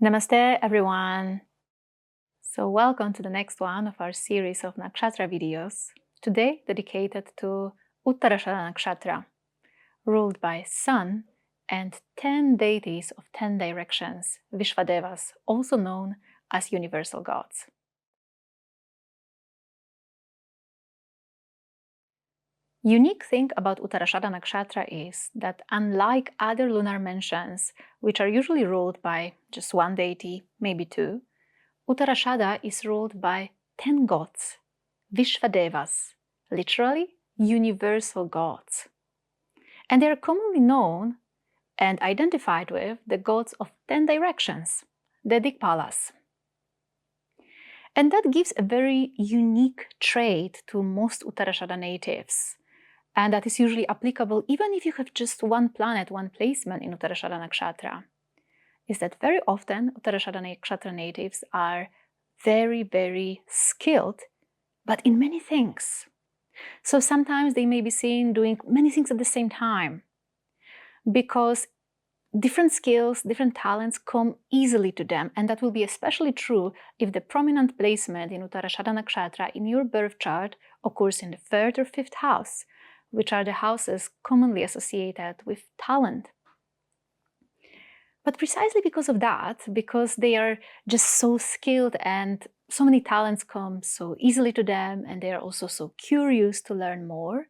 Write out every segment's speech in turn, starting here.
Namaste, everyone. So welcome to the next one of our series of Nakshatra videos, today dedicated to Uttarashadha Nakshatra, ruled by Sun and 10 deities of 10 directions, Vishwadevas, also known as universal gods. Unique thing about Uttarashadha Nakshatra is that unlike other lunar mentions, which are usually ruled by just one deity, maybe two, Uttarashadha is ruled by 10 gods, Vishwadevas, literally universal gods. And they are commonly known and identified with the gods of 10 directions, the Dikpalas. And that gives a very unique trait to most Uttarashadha natives. And that is usually applicable even if you have just one planet, one placement in Uttarashadha Nakshatra, is that very often Uttarashadha Nakshatra natives are very, very skilled, but in many things. So sometimes they may be seen doing many things at the same time, because different skills, different talents come easily to them, and that will be especially true if the prominent placement in Uttarashadha Nakshatra in your birth chart occurs in the 3rd or 5th house, which are the houses commonly associated with talent. But precisely because of that, because they are just so skilled and so many talents come so easily to them, and they are also so curious to learn more,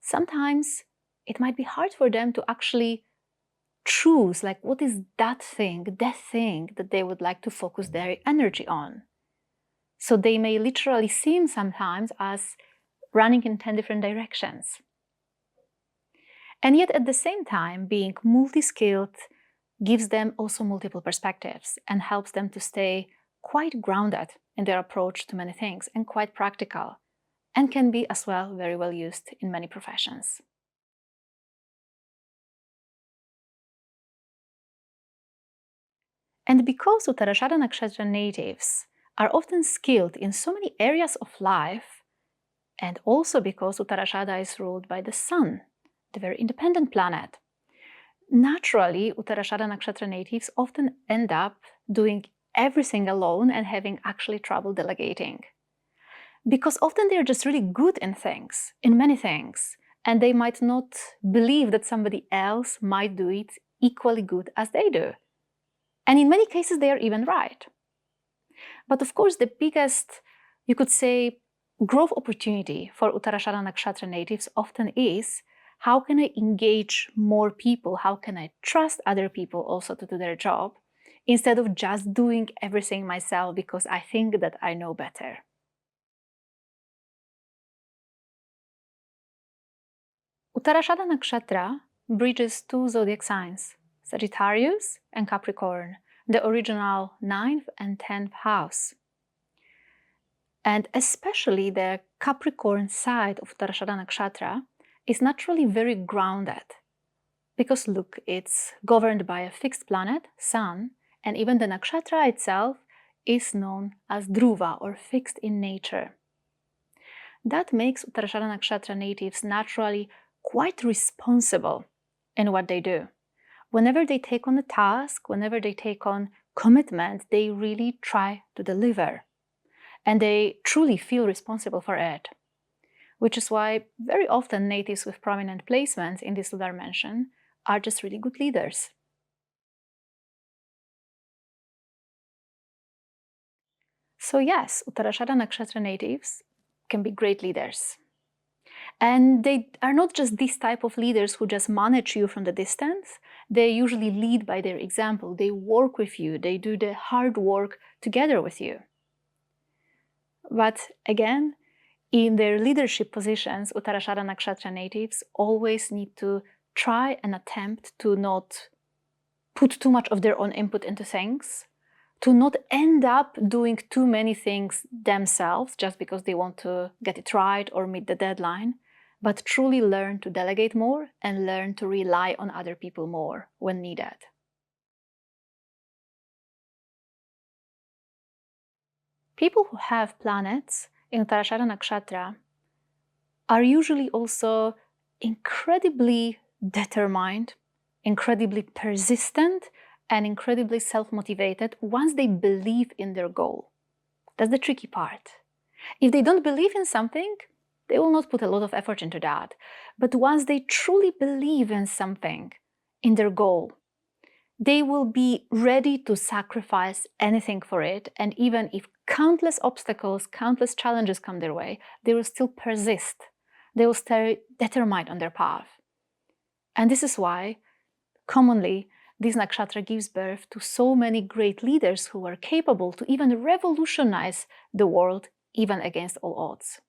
sometimes it might be hard for them to actually choose, like, what is that thing that they would like to focus their energy on. So they may literally seem sometimes as running in 10 different directions. And yet at the same time, being multi-skilled gives them also multiple perspectives and helps them to stay quite grounded in their approach to many things and quite practical, and can be as well very well used in many professions. And because Uttarashadha Nakshatra natives are often skilled in so many areas of life, and also because Uttarashadha is ruled by the Sun, the very independent planet, naturally, Uttarashadha Nakshatra natives often end up doing everything alone and having actually trouble delegating. Because often they're just really good in things, in many things, and they might not believe that somebody else might do it equally good as they do. And in many cases, they are even right. But of course, the biggest, you could say, growth opportunity for Uttarashadha Nakshatra natives often is, how can I engage more people? How can I trust other people also to do their job, instead of just doing everything myself because I think that I know better? Uttarashadha Nakshatra bridges two zodiac signs, Sagittarius and Capricorn, the original 9th and 10th house. And especially the Capricorn side of Uttarashadha Nakshatra is naturally very grounded. Because look, it's governed by a fixed planet, Sun, and even the nakshatra itself is known as Dhruva, or fixed in nature. That makes Uttarashadha Nakshatra natives naturally quite responsible in what they do. Whenever they take on a task, whenever they take on commitment, they really try to deliver. And they truly feel responsible for it. Which is why very often natives with prominent placements in this lunar dimension are just really good leaders. So yes, Uttarashadha Nakshatra natives can be great leaders. And they are not just this type of leaders who just manage you from the distance. They usually lead by their example. They work with you. They do the hard work together with you. But again, in their leadership positions, Uttarashadha Nakshatra natives always need to try and attempt to not put too much of their own input into things, to not end up doing too many things themselves just because they want to get it right or meet the deadline, but truly learn to delegate more and learn to rely on other people more when needed. People who have planets in Uttarashadha Nakshatra are usually also incredibly determined, incredibly persistent, and incredibly self-motivated once they believe in their goal. That's the tricky part. If they don't believe in something, they will not put a lot of effort into that. But once they truly believe in something, in their goal, they will be ready to sacrifice anything for it. And even if countless obstacles, countless challenges come their way, they will still persist. They will stay determined on their path. And this is why, commonly, this nakshatra gives birth to so many great leaders who were capable to even revolutionize the world, even against all odds.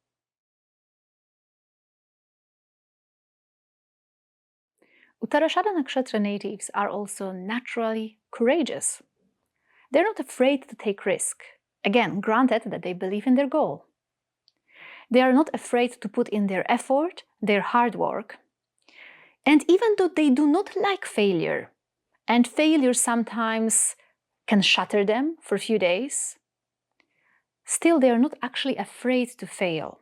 Uttarashadha Nakshatra natives are also naturally courageous. They're not afraid to take risk. Again, granted that they believe in their goal. They are not afraid to put in their effort, their hard work. And even though they do not like failure, and failure sometimes can shatter them for a few days, still they are not actually afraid to fail.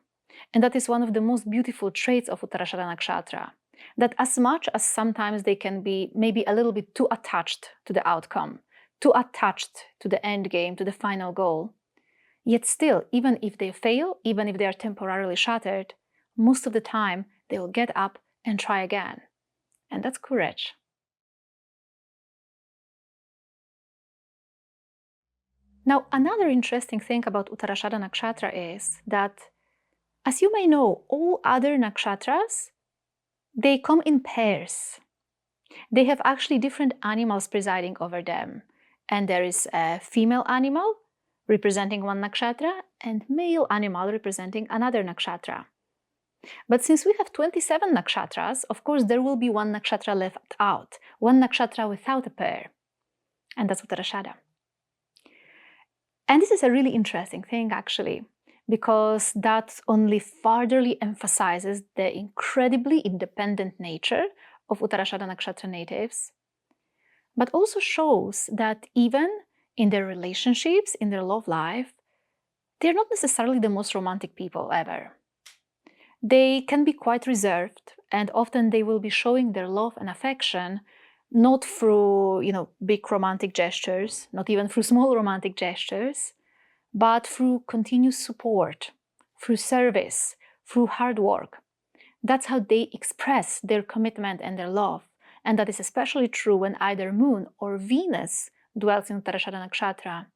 And that is one of the most beautiful traits of Uttarashadha Nakshatra. That as much as sometimes they can be maybe a little bit too attached to the outcome, too attached to the end game, to the final goal, yet still, even if they fail, even if they are temporarily shattered, most of the time they will get up and try again. And that's courage. Now, another interesting thing about Uttarashadha Nakshatra is that, as you may know, all other nakshatras, they come in pairs. They have actually different animals presiding over them. And there is a female animal representing one nakshatra and male animal representing another nakshatra. But since we have 27 nakshatras, of course there will be one nakshatra left out, one nakshatra without a pair. And that's Uttarashadha. And this is a really interesting thing actually, because that only furtherly emphasizes the incredibly independent nature of Uttarashadha Nakshatra natives, but also shows that even in their relationships, in their love life, they're not necessarily the most romantic people ever. They can be quite reserved, and often they will be showing their love and affection not through, big romantic gestures, not even through small romantic gestures, but through continuous support, through service, through hard work. That's how they express their commitment and their love. And that is especially true when either Moon or Venus dwells in Uttarashadha Nakshatra.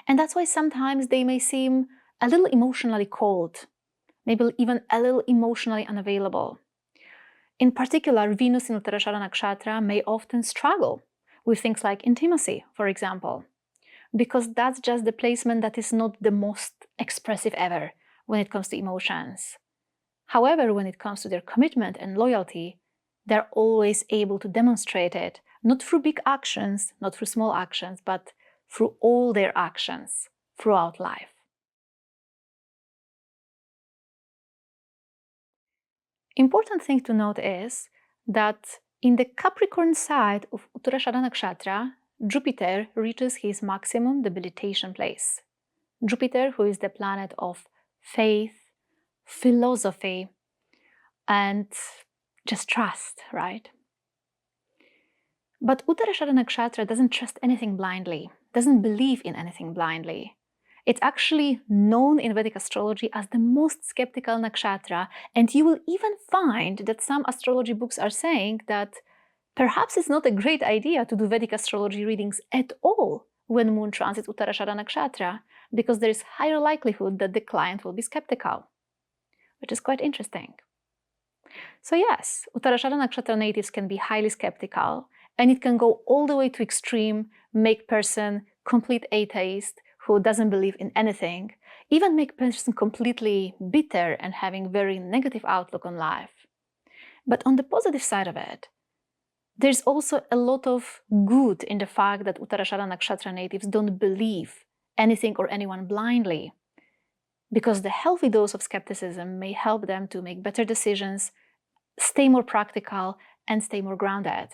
And that's why sometimes they may seem a little emotionally cold, maybe even a little emotionally unavailable. In particular, Venus in Uttarashadha Nakshatra may often struggle with things like intimacy, for example, because that's just the placement that is not the most expressive ever when it comes to emotions. However, when it comes to their commitment and loyalty, they're always able to demonstrate it, not through big actions, not through small actions, but through all their actions throughout life. Important thing to note is that in the Capricorn side of Uttarashadha Nakshatra, Jupiter reaches his maximum debilitation place. Jupiter, who is the planet of faith, philosophy, and just trust, right? But Uttarashadha Nakshatra doesn't trust anything blindly, doesn't believe in anything blindly. It's actually known in Vedic astrology as the most skeptical nakshatra, and you will even find that some astrology books are saying that perhaps it's not a great idea to do Vedic astrology readings at all when Moon transits Uttarashadha Nakshatra, because there is higher likelihood that the client will be skeptical, which is quite interesting. So yes, Uttarashadha Nakshatra natives can be highly skeptical, and it can go all the way to extreme, make person complete atheist who doesn't believe in anything, even make person completely bitter and having very negative outlook on life. But on the positive side of it, there's also a lot of good in the fact that Uttarashadha Nakshatra natives don't believe anything or anyone blindly, because the healthy dose of skepticism may help them to make better decisions, stay more practical, and stay more grounded.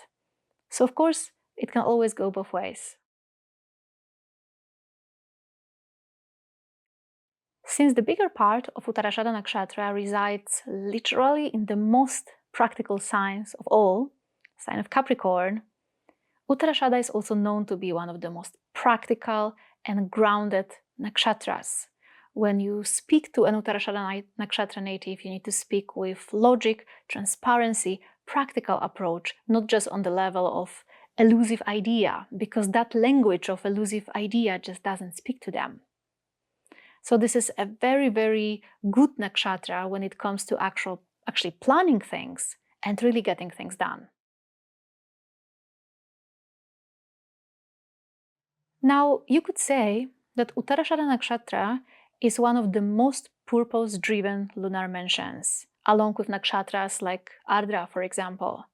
So of course, it can always go both ways. Since the bigger part of Uttarashadha Nakshatra resides literally in the most practical signs of all, sign of Capricorn, Uttarashadha is also known to be one of the most practical and grounded nakshatras. When you speak to an Uttarashadha Nakshatra native, you need to speak with logic, transparency, practical approach, not just on the level of elusive idea, because that language of elusive idea just doesn't speak to them. So this is a very, very good nakshatra when it comes to actually planning things and really getting things done. Now, you could say that Uttarashadha Nakshatra is one of the most purpose-driven lunar mentions, along with nakshatras like Ardra, for example.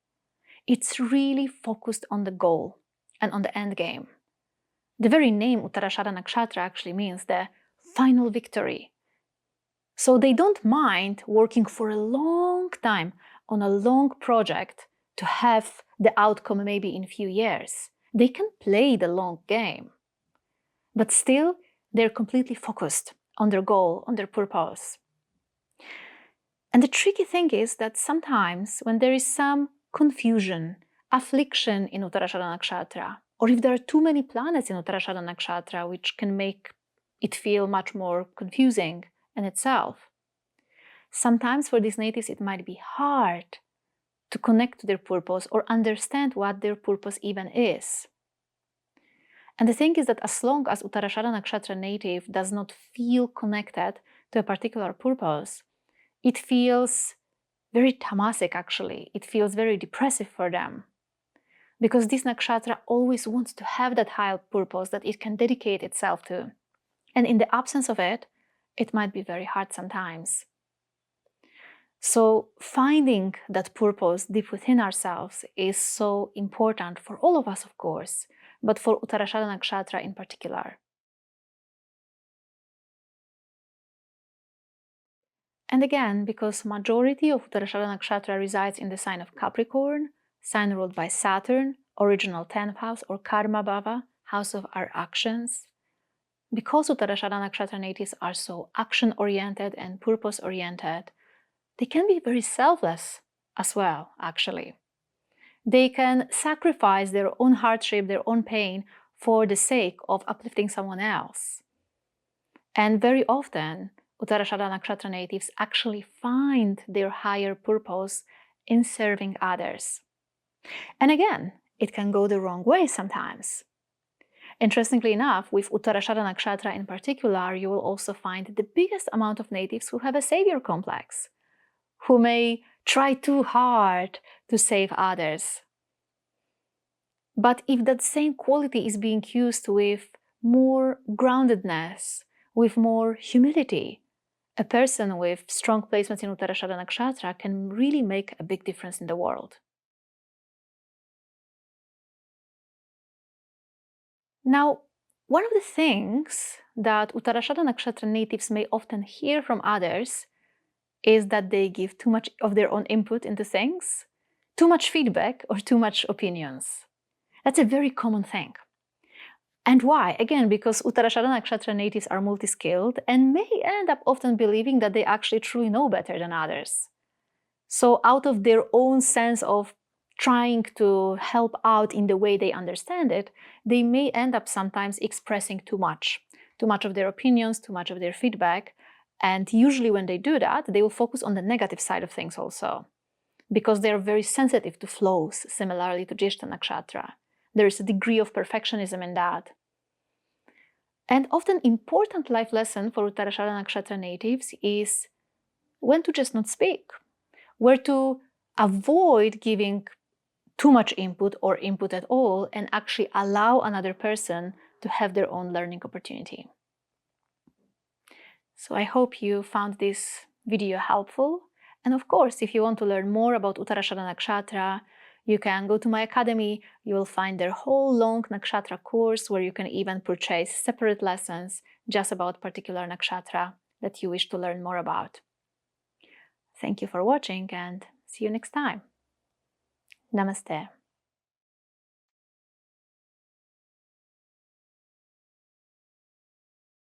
It's really focused on the goal and on the end game. The very name Uttarashadha Nakshatra actually means the final victory. So they don't mind working for a long time on a long project to have the outcome maybe in a few years. They can play the long game. But still, they're completely focused on their goal, on their purpose. And the tricky thing is that sometimes when there is some confusion, affliction in Uttarashadha Nakshatra, or if there are too many planets in Uttarashadha Nakshatra, which can make it feel much more confusing in itself, sometimes for these natives it might be hard to connect to their purpose or understand what their purpose even is. And the thing is that as long as Uttarashadha Nakshatra native does not feel connected to a particular purpose, it feels very tamasic actually. It feels very depressive for them. Because this nakshatra always wants to have that higher purpose that it can dedicate itself to. And in the absence of it, it might be very hard sometimes. So finding that purpose deep within ourselves is so important for all of us, of course, but for Uttarashadha Nakshatra in particular. And again, because majority of Uttarashadha Nakshatra resides in the sign of Capricorn, sign ruled by Saturn, original 10th house or Karma Bhava, house of our actions, because Uttarashadha Nakshatra natives are so action-oriented and purpose-oriented, they can be very selfless as well, actually. They can sacrifice their own hardship, their own pain for the sake of uplifting someone else. And very often, Uttarashadha Nakshatra natives actually find their higher purpose in serving others. And again, it can go the wrong way sometimes. Interestingly enough, with Uttarashadha Nakshatra in particular, you will also find the biggest amount of natives who have a savior complex, who may try too hard to save others. But if that same quality is being used with more groundedness, with more humility, a person with strong placements in Uttarashadha Nakshatra can really make a big difference in the world. Now, one of the things that Uttarashadha Nakshatra natives may often hear from others is that they give too much of their own input into things, too much feedback, or too much opinions. That's a very common thing. And why? Again, because Uttarashadha Nakshatra natives are multi-skilled and may end up often believing that they actually truly know better than others. So out of their own sense of trying to help out in the way they understand it, they may end up sometimes expressing too much of their opinions, too much of their feedback. And usually when they do that, they will focus on the negative side of things also, because they're very sensitive to flows, similarly to Jyeshta Nakshatra. There is a degree of perfectionism in that. And often important life lesson for Uttarashadha Nakshatra natives is when to just not speak, where to avoid giving too much input or input at all and actually allow another person to have their own learning opportunity. So I hope you found this video helpful. And of course, if you want to learn more about Uttarashadha Nakshatra, you can go to my academy. You will find their whole long Nakshatra course where you can even purchase separate lessons just about particular Nakshatra that you wish to learn more about. Thank you for watching and see you next time. Namaste.